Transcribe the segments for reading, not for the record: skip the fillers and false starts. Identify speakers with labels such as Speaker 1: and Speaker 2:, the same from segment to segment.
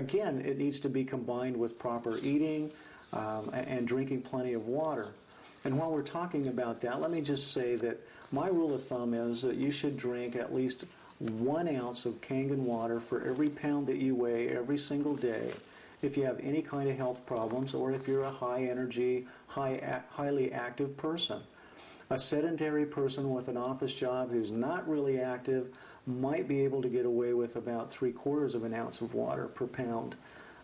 Speaker 1: again, it needs to be combined with proper eating and drinking plenty of water. And while we're talking about that, let me just say that my rule of thumb is that you should drink at least 1 ounce of Kangen water for every pound that you weigh every single day if you have any kind of health problems or if you're a high energy, highly active person. A sedentary person with an office job who's not really active might be able to get away with about 3/4 of an ounce of water per pound.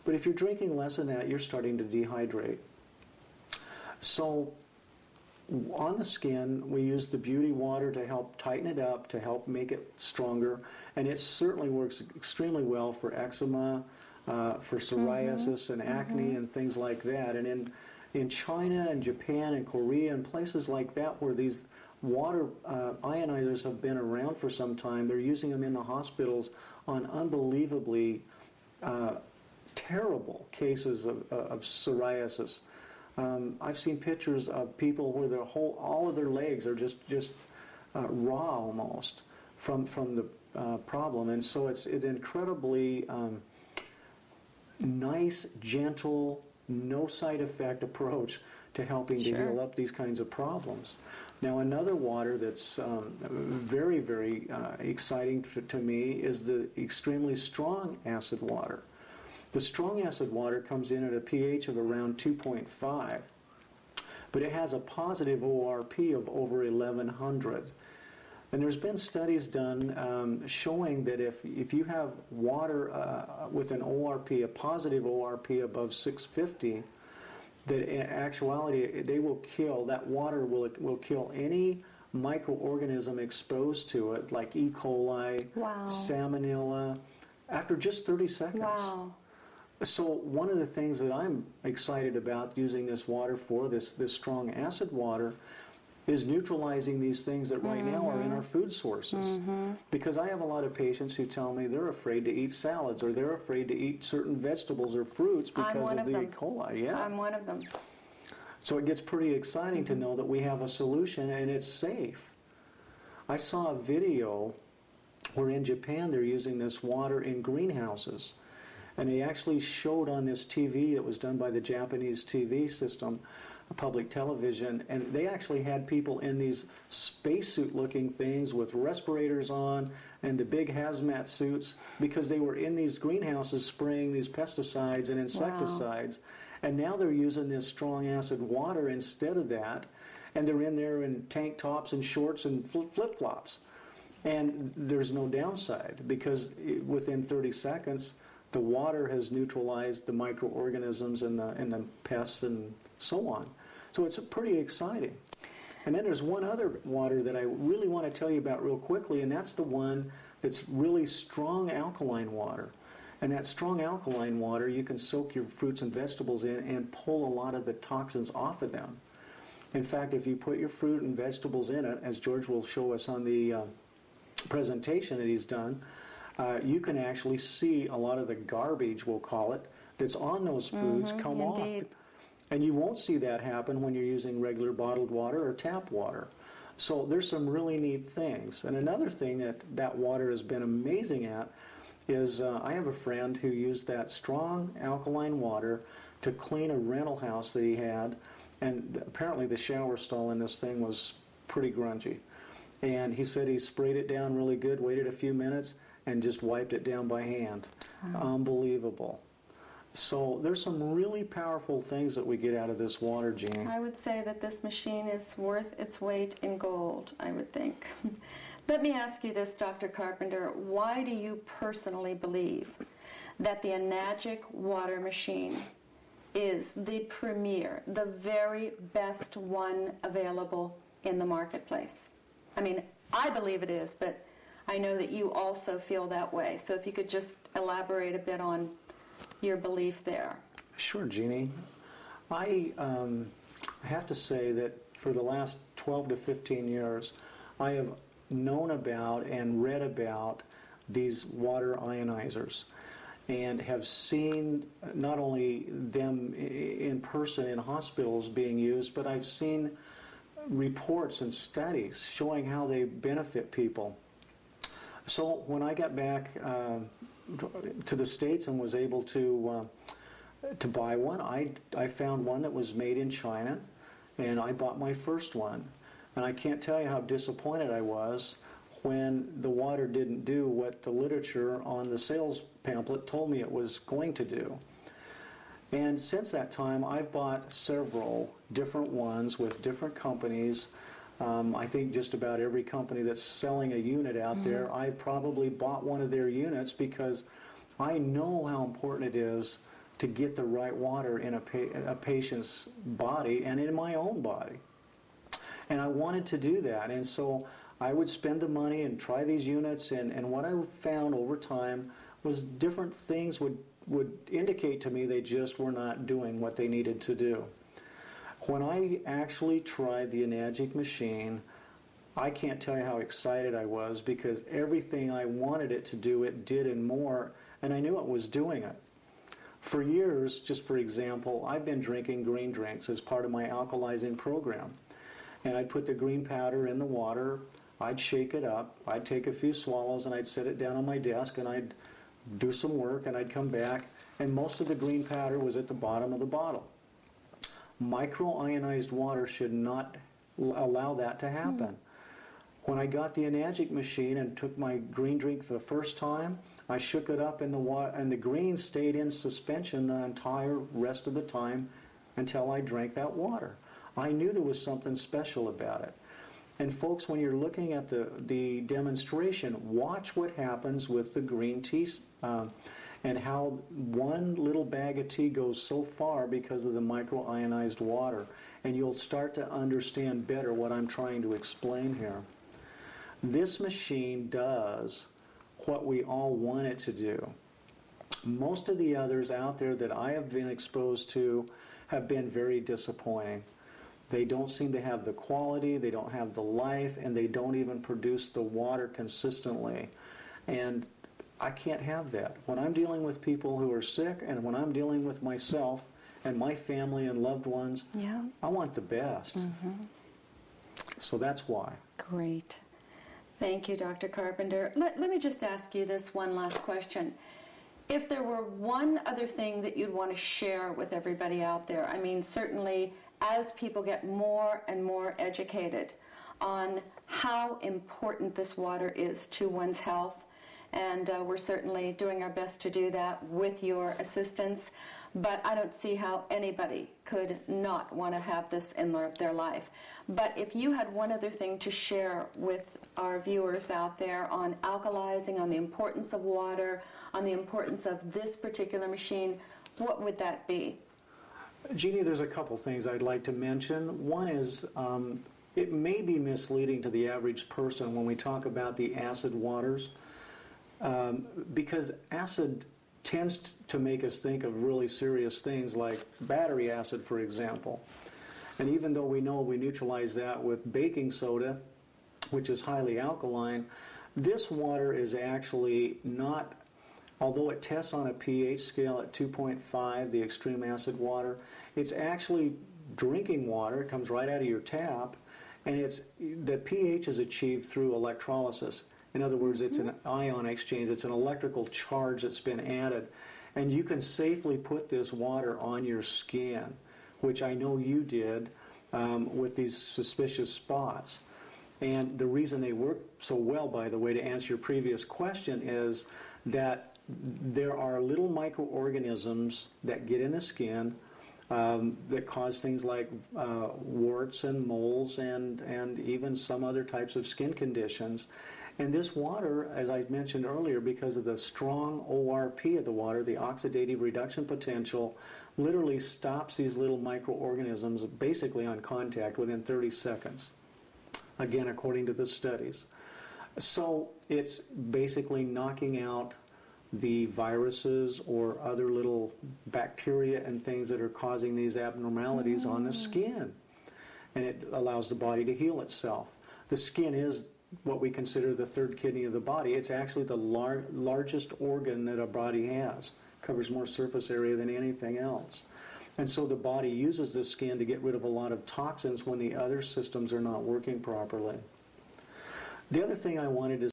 Speaker 1: But if you're drinking less than that, you're starting to dehydrate. So on the skin, we use the Beauty water to help tighten it up, to help make it stronger, and it certainly works extremely well for eczema, for psoriasis and acne and things like that. And in China and Japan and Korea and places like that where these water ionizers have been around for some time, they're using them in the hospitals on unbelievably terrible cases of psoriasis. I've seen pictures of people where all of their legs are just raw almost from the problem, and so it's an incredibly nice, gentle, no side effect approach to helping to heal up these kinds of problems. Now, another water that's very, very exciting to me is the extremely strong acid water. The strong acid water comes in at a pH of around 2.5, but it has a positive ORP of over 1100. And there's been studies done showing that if you have water with an ORP, a positive ORP above 650, that in actuality they will kill, that water will kill any microorganism exposed to it, like E. coli, salmonella, after just 30 seconds.
Speaker 2: Wow.
Speaker 1: So one of the things that I'm excited about using this water for, this strong acid water, is neutralizing these things that right now are in our food sources. Because I have a lot of patients who tell me they're afraid to eat salads or they're afraid to eat certain vegetables or fruits because of the E. coli. Yeah.
Speaker 2: I'm one of them.
Speaker 1: So it gets pretty exciting to know that we have a solution and it's safe. I saw a video where in Japan they're using this water in greenhouses. And they actually showed on this TV that was done by the Japanese TV system, public television, and they actually had people in these spacesuit-looking things with respirators on and the big hazmat suits because they were in these greenhouses spraying these pesticides and insecticides. And now they're using this strong acid water instead of that, and they're in there in tank tops and shorts and flip-flops. And there's no downside because within 30 seconds, the water has neutralized the microorganisms and the pests and so on. So it's pretty exciting. And then there's one other water that I really want to tell you about real quickly, and that's the one that's really strong alkaline water. And that strong alkaline water, you can soak your fruits and vegetables in and pull a lot of the toxins off of them. In fact, if you put your fruit and vegetables in it, as George will show us on the presentation that he's done, you can actually see a lot of the garbage, we'll call it, that's on those foods come off. And you won't see that happen when you're using regular bottled water or tap water. So there's some really neat things. And another thing that water has been amazing at is I have a friend who used that strong alkaline water to clean a rental house that he had, and apparently the shower stall in this thing was pretty grungy. And he said he sprayed it down really good, waited a few minutes, and just wiped it down by hand. Unbelievable. So there's some really powerful things that we get out of this water, Jeannie.
Speaker 2: I would say that this machine is worth its weight in gold, I would think. Let me ask you this, Dr. Carpenter. Why do you personally believe that the Enagic water machine is the premier, the very best one available in the marketplace? I mean, I believe it is, but I know that you also feel that way. So if you could just elaborate a bit on your belief there.
Speaker 1: Sure, Jeannie. I have to say that for the last 12 to 15 years, I have known about and read about these water ionizers and have seen not only them in person in hospitals being used, but I've seen reports and studies showing how they benefit people. So when I got back to the States and was able to buy one. I found one that was made in China, and I bought my first one. And I can't tell you how disappointed I was when the water didn't do what the literature on the sales pamphlet told me it was going to do. And since that time, I've bought several different ones with different companies. I think just about every company that's selling a unit out there, I probably bought one of their units because I know how important it is to get the right water in a patient's body and in my own body. And I wanted to do that, and so I would spend the money and try these units, and what I found over time was different things would indicate to me they just were not doing what they needed to do. When I actually tried the Enagic machine, I can't tell you how excited I was, because everything I wanted it to do, it did and more, and I knew it was doing it. For years, just for example, I've been drinking green drinks as part of my alkalizing program. And I'd put the green powder in the water, I'd shake it up, I'd take a few swallows, and I'd set it down on my desk, and I'd do some work, and I'd come back, and most of the green powder was at the bottom of the bottle. Microionized water should not allow that to happen. When I got the Enagic machine and took my green drink for the first time, I shook it up in the water, and the green stayed in suspension the entire rest of the time until I drank that water. I knew there was something special about it. And folks, when you're looking at the demonstration, watch what happens with the green tea and how one little bag of tea goes so far because of the microionized water. And you'll start to understand better what I'm trying to explain here. This machine does what we all want it to do. Most of the others out there that I have been exposed to have been very disappointing. They don't seem to have the quality, they don't have the life, and they don't even produce the water consistently. And I can't have that. When I'm dealing with people who are sick, and when I'm dealing with myself and my family and loved ones, I want the best. So that's why.
Speaker 2: Great. Thank you, Dr. Carpenter. Let me just ask you this one last question. If there were one other thing that you'd want to share with everybody out there, I mean, certainly as people get more and more educated on how important this water is to one's health, and we're certainly doing our best to do that with your assistance, but I don't see how anybody could not want to have this in their life. But if you had one other thing to share with our viewers out there on alkalizing, on the importance of water, on the importance of this particular machine, what would that be?
Speaker 1: Jeannie, there's a couple things I'd like to mention. One is it may be misleading to the average person when we talk about the acid waters, because acid tends to make us think of really serious things like battery acid, for example. And even though we know we neutralize that with baking soda, which is highly alkaline, this water is actually not, although it tests on a pH scale at 2.5, the extreme acid water, it's actually drinking water. It comes right out of your tap, and the pH is achieved through electrolysis. In other words, it's an ion exchange. It's an electrical charge that's been added. And you can safely put this water on your skin, which I know you did with these suspicious spots. And the reason they work so well, by the way, to answer your previous question, is that there are little microorganisms that get in the skin that cause things like warts and moles and even some other types of skin conditions. And this water, as I mentioned earlier, because of the strong ORP of the water, the oxidative reduction potential, literally stops these little microorganisms basically on contact within 30 seconds. Again, according to the studies. So it's basically knocking out the viruses or other little bacteria and things that are causing these abnormalities on the skin. And it allows the body to heal itself. The skin is what we consider the third kidney of the body. It's actually the largest organ that a body has. Covers more surface area than anything else. And so the body uses the skin to get rid of a lot of toxins when the other systems are not working properly. The other thing I wanted to